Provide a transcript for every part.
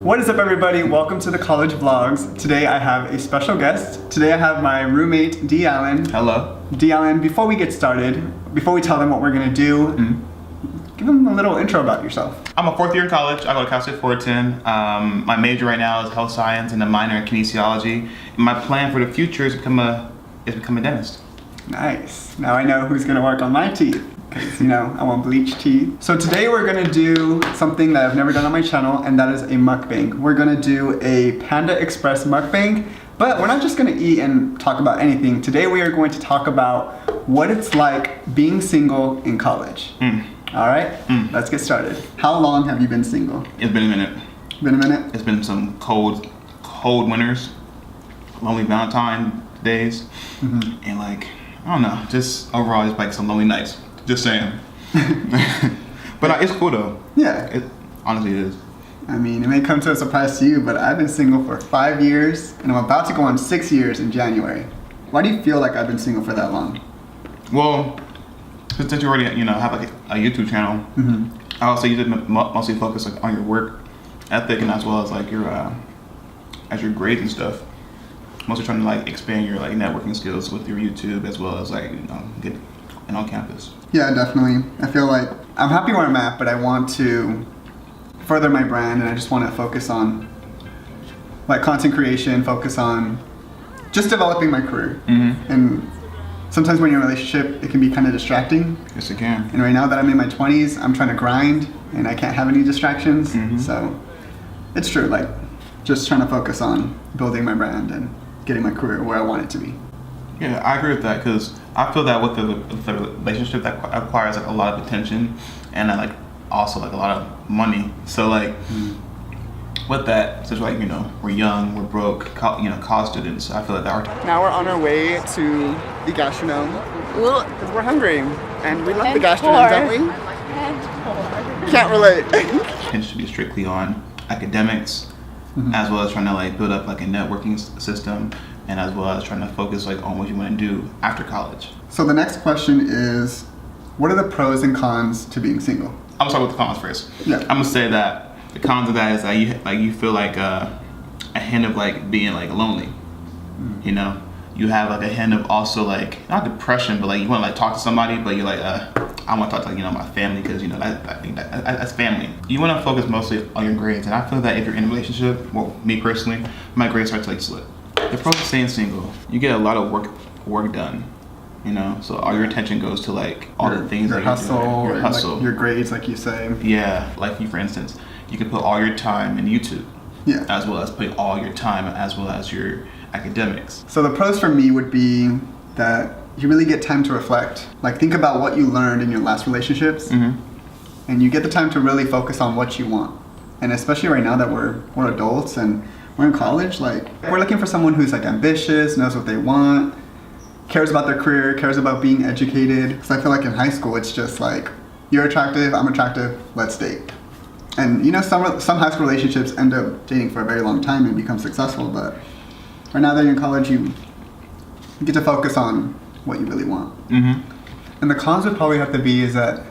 What is up, everybody? Welcome to the college vlogs. Today I have a special guest. Today I have my roommate, D. Allen. Hello. D. Allen, before we get started, before we tell them what we're gonna do, give them a little intro about yourself. I'm a fourth year in college. I go to Cal State Fullerton. My major right now is health science and a minor in kinesiology. And my plan for the future is become a dentist. Nice. Now I know who's gonna work on my teeth. Because, I want bleached teeth. So today we're gonna do something that I've never done on my channel, and that is a mukbang. We're gonna do a Panda Express mukbang, but we're not just gonna eat and talk about anything. Today we are going to talk about what it's like being single in college. All right, let's get started. How long have you been single? It's been a minute. Been a minute? It's been some cold winters, lonely Valentine days, and I don't know, just overall just like some lonely nights. Just saying. But it's cool though. Yeah. Honestly, it is. I mean, it may come to a surprise to you, but I've been single for 5 years, and I'm about to go on 6 years in January. Why do you feel like I've been single for that long? Well, since you already have like a YouTube channel, I also you did mostly focus on your work ethic and as well as like your grades and stuff. Mostly trying to expand your networking skills with your YouTube as well as get and on campus. Yeah, definitely. I feel like I'm happy where I'm at, but I want to further my brand, and I just want to focus on content creation, focus on just developing my career. And sometimes when you're in a relationship, it can be kind of distracting. Yes, it can. And right now that I'm in my 20s, I'm trying to grind, and I can't have any distractions. So it's true, just trying to focus on building my brand and getting my career where I want it to be. Yeah, I agree with that because I feel that with the relationship that requires a lot of attention and also a lot of money. So with that, since we're young, we're broke, college students. I feel like that. Now we're on our way to the gastronome because we're hungry and we love the gastronome, don't we? Can't relate. Tends to be strictly on academics, as well as trying to build up a networking system. And as well as trying to focus on what you want to do after college. So the next question is, what are the pros and cons to being single? I'm gonna start with the cons first. Yeah. I'm gonna say that the cons of that is that you feel a hint of being lonely. You have a hint of also not depression, but you want to talk to somebody, but you're I want to talk to my family because I think that's family. You want to focus mostly on your grades, and I feel that if you're in a relationship, well, me personally, my grades start to slip. The pro of staying single, you get a lot of work done, so all your attention goes to all the things your that hustle, you're doing. Your hustle, your grades, like you say. Yeah, you for instance, you can put all your time in YouTube, as well as put all your time as well as your academics. So the pros for me would be that you really get time to reflect, think about what you learned in your last relationships, and you get the time to really focus on what you want. And especially right now that we're adults and we're in college, we're looking for someone who's ambitious, knows what they want, cares about their career, cares about being educated. Because I feel in high school, it's just you're attractive, I'm attractive, let's date. And some high school relationships end up dating for a very long time and become successful, but right now that you're in college, you get to focus on what you really want. And the cons would probably have to be is that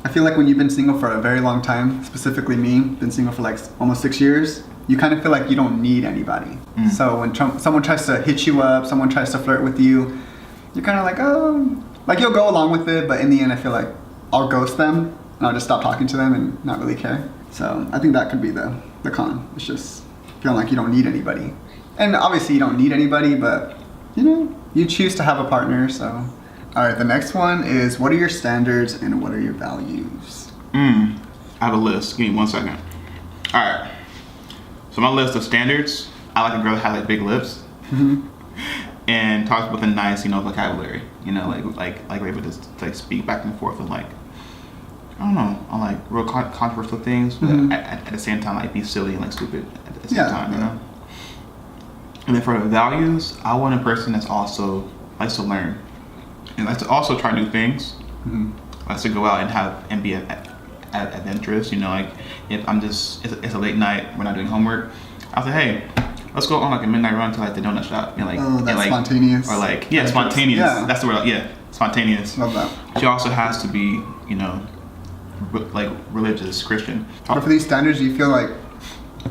I feel when you've been single for a very long time, specifically me, been single for almost 6 years, you kind of feel you don't need anybody. So when someone tries to hit you up, someone tries to flirt with you, you're kind of oh, you'll go along with it, but in the end I feel I'll ghost them and I'll just stop talking to them and not really care. So I think that could be the con. It's just feeling you don't need anybody. And obviously you don't need anybody, but you choose to have a partner, so. All right, the next one is, what are your standards and what are your values? I have a list, give me 1 second. All right. So my list of standards, I like a girl that has big lips and talks with a nice, vocabulary. We're able to speak back and forth and I don't know, on real controversial things, but at the same time be silly and stupid at the same time, And then for the values, I want a person that's also likes to learn and likes to also try new things. Likes to go out and be adventurous. If I'm just it's a late night, we're not doing homework, I'll say, hey, let's go on a midnight run to the donut shop. That's spontaneous. Or spontaneous. Yeah. That's the word. Spontaneous. Love that. She also has to be religious Christian. But for these standards, do you feel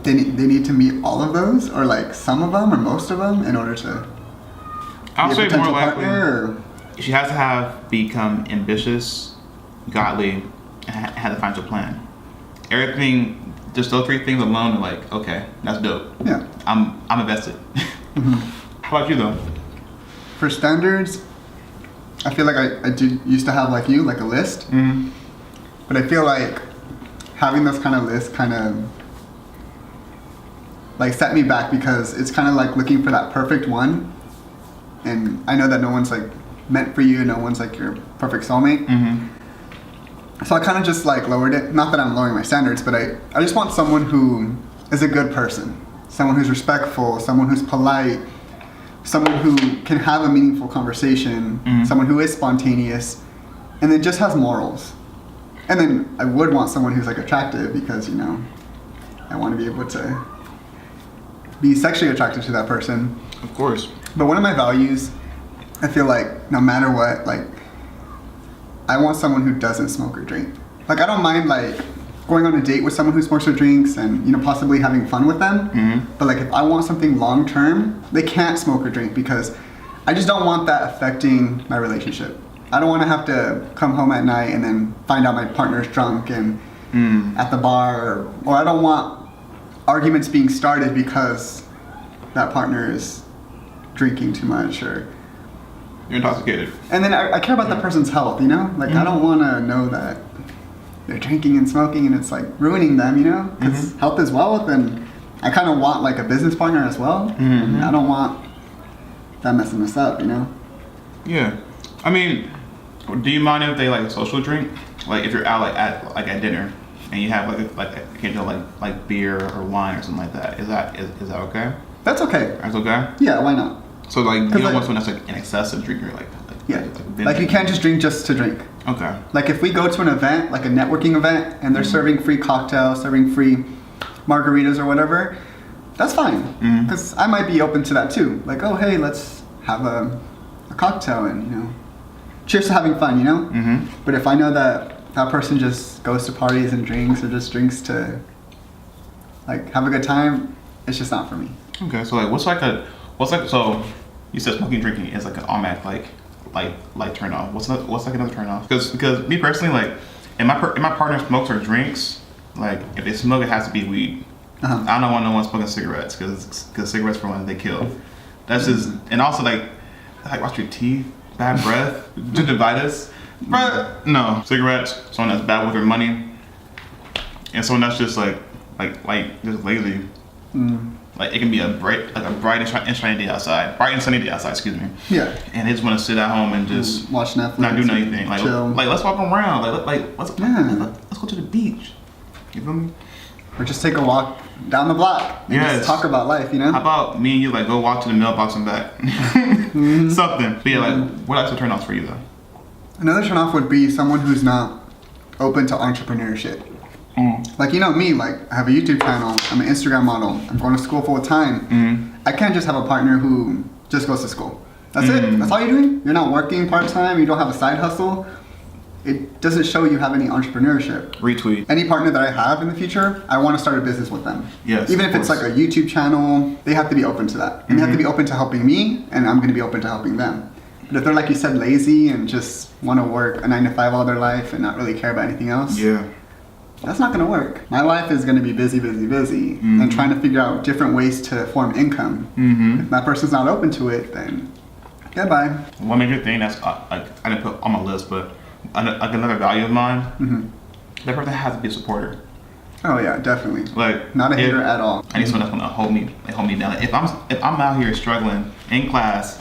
they need to meet all of those, or like some of them, or most of them, in order to I'll be a say potential more likely. partner? Or? She has to become ambitious, godly, and have a financial plan. Everything, just those three things alone are like, okay, that's dope. Yeah. I'm invested. How about you though? For standards, I feel like I did used to have like you, like a list. But I feel like having those kind of lists kind of like set me back, because it's kind of like looking for that perfect one. And I know that no one's like meant for you, no one's like your perfect soulmate. So I kind of just like lowered it. Not that I'm lowering my standards, but I just want someone who is a good person, someone who's respectful, someone who's polite, someone who can have a meaningful conversation, someone who is spontaneous, and then just has morals. And then I would want someone who's like attractive, because, you know, I want to be able to be sexually attracted to that person. Of course. But one of my values, I feel like no matter what, like, I want someone who doesn't smoke or drink. Like, I don't mind like going on a date with someone who smokes or drinks and, you know, possibly having fun with them. But like, if I want something long term, they can't smoke or drink, because I just don't want that affecting my relationship. I don't want to have to come home at night and then find out my partner's drunk and at the bar, or I don't want arguments being started because that partner is drinking too much, or you're intoxicated. And then I care about that person's health, you know? Like, I don't want to know that they're drinking and smoking and it's like ruining them, you know? Because health is wealth, and I kind of want like a business partner as well. And I don't want that messing us up, you know? Yeah. I mean, do you mind if they like a social drink? Like if you're out like at dinner and you have like occasional like beer or wine or something like that. Is that okay? That's okay. That's okay? Yeah, why not? So like you don't like, want someone that's like an excessive drinker, like like you can't just drink just to drink. Okay. Like if we go to an event, like a networking event, and they're serving free cocktails, serving free margaritas or whatever, that's fine. Because I might be open to that too. Like, oh hey, let's have a cocktail and, you know, cheers to having fun, you know? But if I know that that person just goes to parties and drinks, or just drinks to like have a good time, it's just not for me. Okay, so like so you said smoking, drinking is like an automatic like turn off. What's like another turn off? Because me personally, like if my partner smokes or drinks, like if they smoke, it has to be weed. I don't want no one smoking cigarettes, because cigarettes, for one, they kill. That's just, and also like watch your teeth, bad breath, gingivitis. But no, cigarettes, someone that's bad with their money, and someone that's just like just lazy. Like it can be a bright and sunny day outside. Bright and sunny day outside, excuse me. Yeah. And they just want to sit at home and just watch Netflix, not do anything. Like chill. like let's walk around. Let's go to the beach. You feel me? Or just take a walk down the block and just talk about life, you know? How about me and you like go walk to the mailbox and back? Something. But yeah, like what else would turn off for you though? Another turn off would be someone who's not open to entrepreneurship. Like, you know me, like I have a YouTube channel, I'm an Instagram model, I'm going to school full time. I can't just have a partner who just goes to school. That's it. That's all you're doing. You're not working part time. You don't have a side hustle. It doesn't show you have any entrepreneurship. Retweet. Any partner that I have in the future, I want to start a business with them. Yes. Even if it's like a YouTube channel, they have to be open to that. And they have to be open to helping me, and I'm going to be open to helping them. But if they're, like you said, lazy and just want to work a 9 to 5 all their life and not really care about anything else, that's not going to work. My life is going to be busy, and trying to figure out different ways to form income. If that person's not open to it, then goodbye. One major thing that's I didn't put on my list, but another value of mine, that person has to be a supporter. Oh yeah, definitely. Like not a hater at all. I need someone that's gonna hold me down. Like, if I'm out here struggling in class,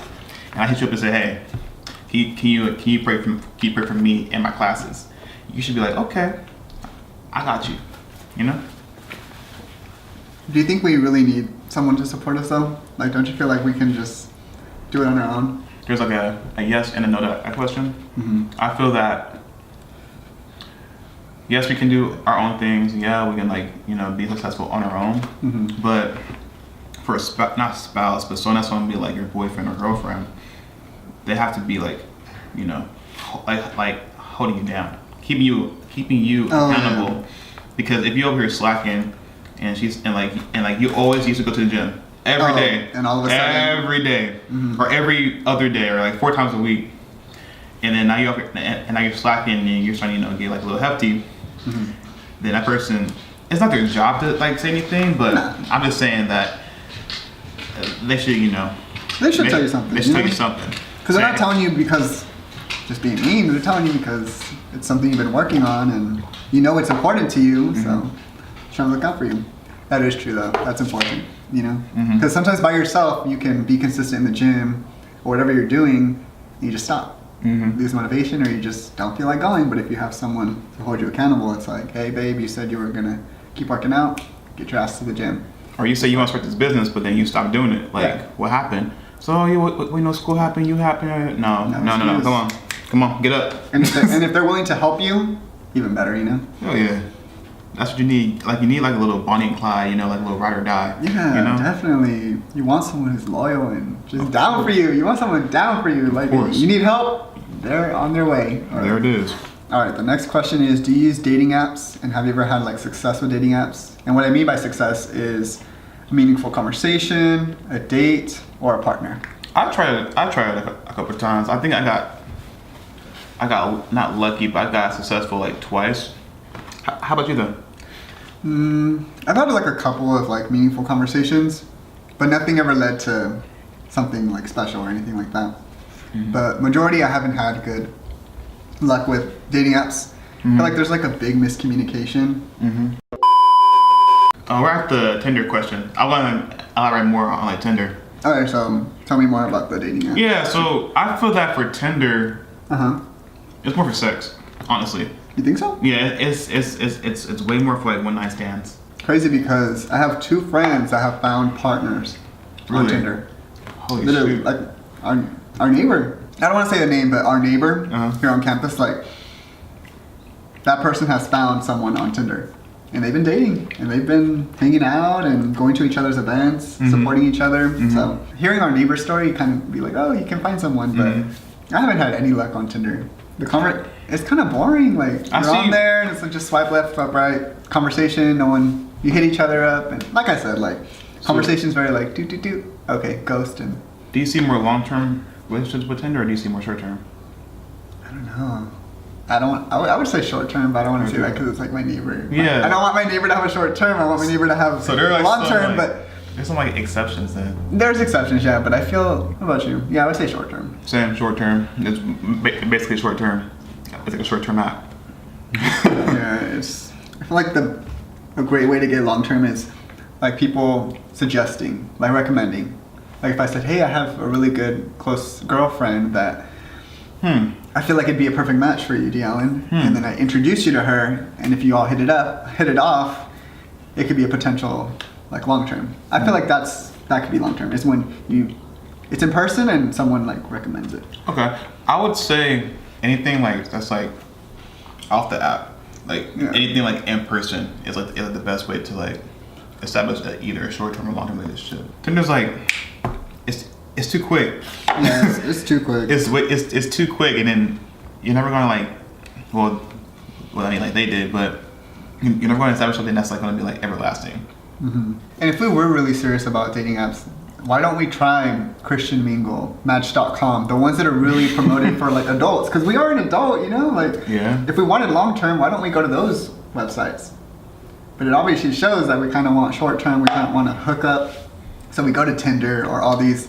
and I hit you up and say, hey, can you pray for me in my classes? You should be like, okay, I got you. You know. Do you think we really need someone to support us though? Like, don't you feel like we can just do it on our own? There's like a yes and a no to that question. I feel that yes, we can do our own things. Yeah, we can be successful on our own. But for not spouse, but someone that's gonna be like your boyfriend or girlfriend, they have to be like holding you down, keeping you accountable. Because if you're over here slacking, and you always used to go to the gym every day, and all of a sudden every day, or every other day, or like 4 times a week, and then now you're slacking and you're starting to get like a little hefty. Then that person, it's not their job to like say anything, but I'm just saying that they should tell you something. They should tell you something. Because they're not telling you because just being mean. They're telling you because it's something you've been working on and you know it's important to you. So trying to look out for you. That is true though. That's important. Because sometimes by yourself you can be consistent in the gym or whatever you're doing, and you just stop. Lose motivation, or you just don't feel like going. But if you have someone to hold you accountable, it's like, hey babe, you said you were gonna keep working out, get your ass to the gym. Or you say you want to start this business, but then you stop doing it. Like, what happened? So school happened, you happened. No, come on, get up. And if they're willing to help you, even better, Oh yeah, that's what you need. Like you need like a little Bonnie and Clyde, like a little ride or die. Yeah, definitely. You want someone who's loyal and just down for you. You want someone down for you. Like you need help. They're on their way. There it is. All right, the next question is, do you use dating apps, and have you ever had like success with dating apps? And what I mean by success is a meaningful conversation, a date, or a partner. I tried it a couple of times. I think I got not lucky, but I got successful like twice. How about you though? I've had like a couple of like meaningful conversations, but nothing ever led to something like special or anything like that. But majority I haven't had good luck with dating apps. I feel like there's like a big miscommunication. We're at the Tinder question. I want to elaborate more on like Tinder. Alright, so tell me more about the dating app. Yeah, so I feel that for Tinder, it's more for sex, honestly. You think so? Yeah, it's way more for like one night stands. Crazy, because I have 2 friends that have found partners on Tinder. Holy literally, shit. like our neighbor. I don't want to say the name, but our neighbor here on campus, like that person has found someone on Tinder, and they've been dating, and they've been hanging out and going to each other's events, supporting each other. So hearing our neighbor's story, you kind of be like, oh, you can find someone, but I haven't had any luck on Tinder. It's kind of boring. Like you're on there, and it's like just swipe left, swipe right, conversation. No one, you hit each other up, and like I said, like conversation's very like do. Okay, ghost. And do you see more long-term relationships with Tinder, or do you see more short-term? I don't know. I would say short-term, but I don't want to say that because it's like my neighbor. Yeah. I don't want my neighbor to have a short-term. I want my neighbor to have long-term, but there's some like exceptions then. There's exceptions, yeah, but I feel, how about you? Yeah, I would say short-term. Same, short-term. It's basically short-term. It's like a short-term app. Yeah, I feel like a great way to get long-term is like people suggesting, like recommending. Like if I said, hey, I have a really good close girlfriend that I feel like it'd be a perfect match for you, D. Allen. And then I introduce you to her, and if you all hit it off, it could be a potential like long-term. I feel like that could be long-term. It's when it's in person and someone like recommends it. Okay, I would say anything like that's like off the app, like anything like in person is like the best way to like establish either a short-term or long-term relationship. Tinder's like it's too quick. Yeah, it's too quick. It's too quick, and then you're never gonna like well I mean like they did, but you're never gonna establish something that's like gonna be like everlasting. And if we were really serious about dating apps, why don't we try Christian Mingle, Match.com, the ones that are really promoted for like adults? Because we are an adult, like if we wanted long term, why don't we go to those websites? But it obviously shows that we kind of want short term, we kind of want to hook up, so we go to Tinder or all these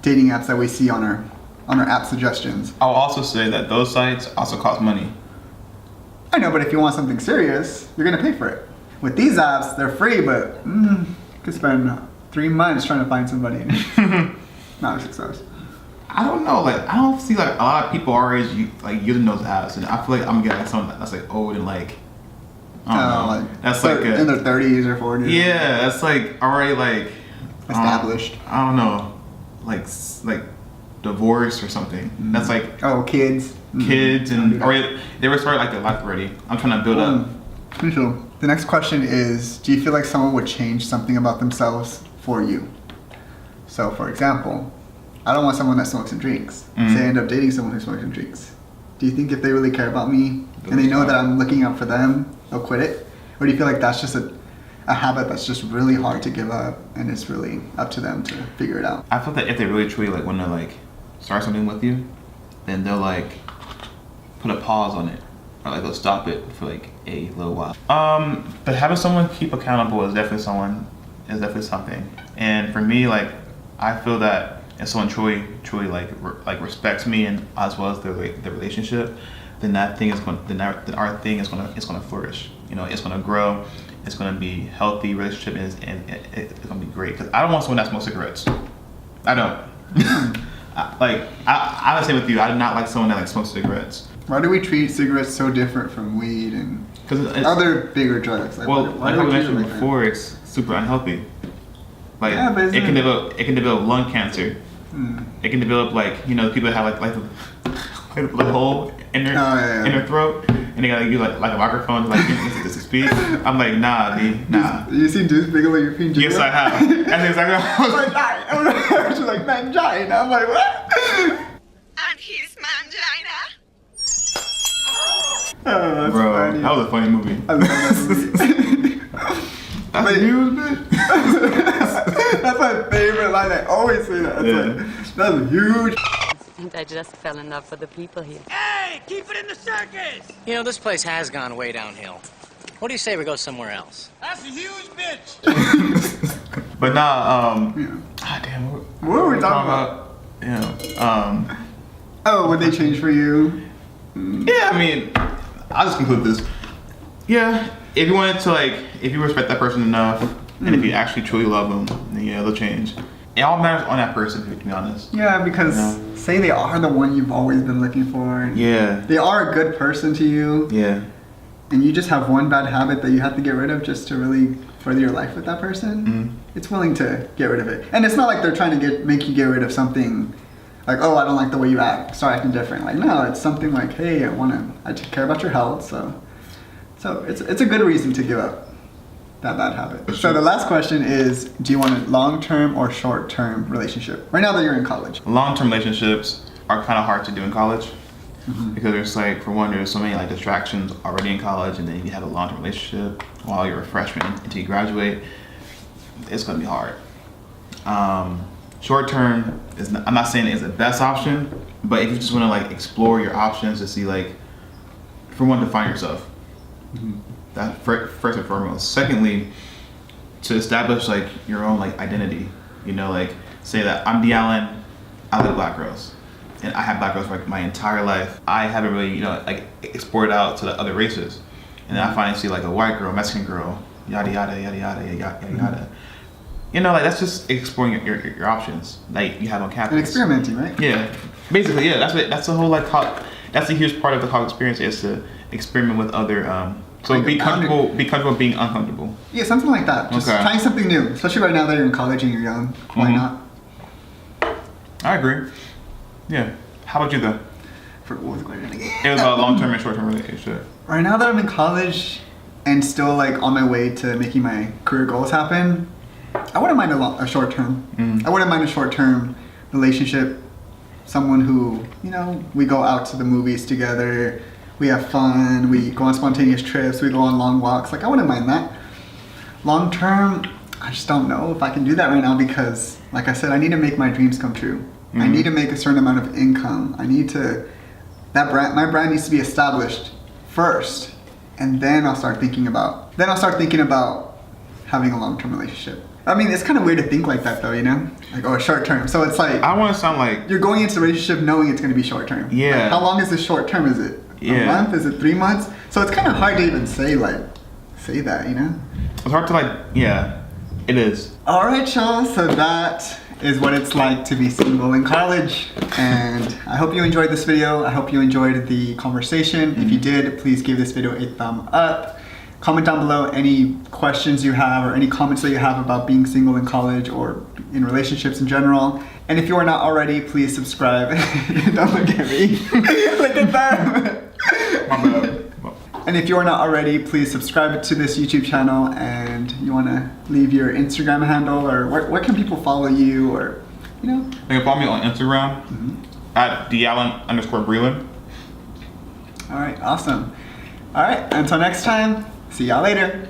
dating apps that we see on our app suggestions. I'll also say that those sites also cost money. I know, but if you want something serious, you're gonna pay for it. With these apps, they're free, but you could spend 3 months trying to find somebody. Not a success. I don't know. Like I don't see like a lot of people our age using those apps, and I feel like I'm getting someone that's like old and like I don't know. That's like in their 30s or 40s. Yeah, that's like already like established. I don't know, like divorce or something. That's like kids. Kids and already they were started like their life already. I'm trying to build up. Me too. The next question is, do you feel like someone would change something about themselves for you? So, for example, I don't want someone that smokes and drinks. Say I end up dating someone who smokes and drinks. Do you think if they really care about me and they know that I'm looking out for them, they'll quit it? Or do you feel like that's just a a habit that's just really hard to give up, and it's really up to them to figure it out. I feel that if they really truly like want to like start something with you, then they'll like put a pause on it, or like they'll stop it for like a little while. But having someone keep accountable is definitely something. And for me, like I feel that if someone truly like respects me and as well as the relationship, then our thing is going to flourish. You know, it's going to grow. It's going to be healthy relationship, and it's going to be great. Because I don't want someone that smokes cigarettes. I don't. I'm the same with you. I do not like someone that like smokes cigarettes. Why do we treat cigarettes so different from weed and other bigger drugs? Like, like I mentioned before, it's super unhealthy. Like yeah, but it can develop lung cancer. It can develop like people that have like a hole in their throat, and they gotta use like a microphone to to speak. I'm like, nah, nah. You seen Deuce Bigelow European Gym? Yes, I have. That's exactly what I was like. She's like mangina. I'm like, what? And his mangina. Oh, that's bro, funny. that was a funny movie. I love that movie. That's a huge bitch. That's my favorite line. I always say that. That's huge. And I just fell in love with the people here. Hey, keep it in the circus! You know, this place has gone way downhill. What do you say we go somewhere else? That's a huge bitch! But nah, damn, what were we talking about? Oh, would they change for you? Yeah, I mean, I'll just conclude this. Yeah, if you wanted to if you respect that person enough, and if you actually truly love them, then yeah, they'll change. It all matters on that person, to be honest. Yeah, because say they are the one you've always been looking for. And they are a good person to you. Yeah. And you just have one bad habit that you have to get rid of just to really further your life with that person. It's willing to get rid of it. And it's not like they're trying to make you get rid of something like, oh, I don't like the way you act, start acting different. Like, no, it's something like, hey, I care about your health, so it's a good reason to give up that bad habit. So the last question is, do you want a long-term or short-term relationship? Right now that you're in college. Long-term relationships are kind of hard to do in college because there's for one, there's so many distractions already in college, and then you have a long-term relationship while you're a freshman until you graduate. It's going to be hard. Short-term I'm not saying it's the best option, but if you just want to explore your options to see for one, to find yourself. That first and foremost. Secondly, to establish your own identity. Say that I'm D. Allen, I like black girls, and I have black girls for my entire life. I haven't really explored out to the other races, and then I finally see a white girl, Mexican girl, yada yada yada yada yada yada. That's just exploring your options you have on campus. And experimenting, right? Yeah, basically, yeah. That's the whole that's a huge part of the college experience, is to experiment with other. So be comfortable being uncomfortable. Yeah, something like that. Just trying something new, especially right now that you're in college and you're young. Why not? I agree. Yeah. How about you though? What was the question again? It was about long-term and short-term relationship. Right now that I'm in college and still on my way to making my career goals happen, I wouldn't mind a short-term. I wouldn't mind a short-term relationship. Someone who, we go out to the movies together, we have fun, we go on spontaneous trips, we go on long walks. I wouldn't mind that. Long-term, I just don't know if I can do that right now because, like I said, I need to make my dreams come true. I need to make a certain amount of income. I need to, my brand needs to be established first, and then I'll start thinking about having a long-term relationship. I mean, it's kind of weird to think like that though, short term. So it's I want to sound like you're going into the relationship knowing it's going to be short term. Yeah. How long is the short term? Is it a month? Is it 3 months? So it's kind of hard to even say that, It's hard to yeah, it is. All right, y'all. So that is what it's like to be single in college. And I hope you enjoyed this video. I hope you enjoyed the conversation. If you did, please give this video a thumb up. Comment down below any questions you have or any comments that you have about being single in college or in relationships in general. And if you are not already, please subscribe. Don't look at me. Look at that. My bad. And if you are not already, please subscribe to this YouTube channel, and you want to leave your Instagram handle, or where can people follow you, or They can follow me on Instagram at @DAllen_Breland. All right, awesome. All right, until next time, see y'all later.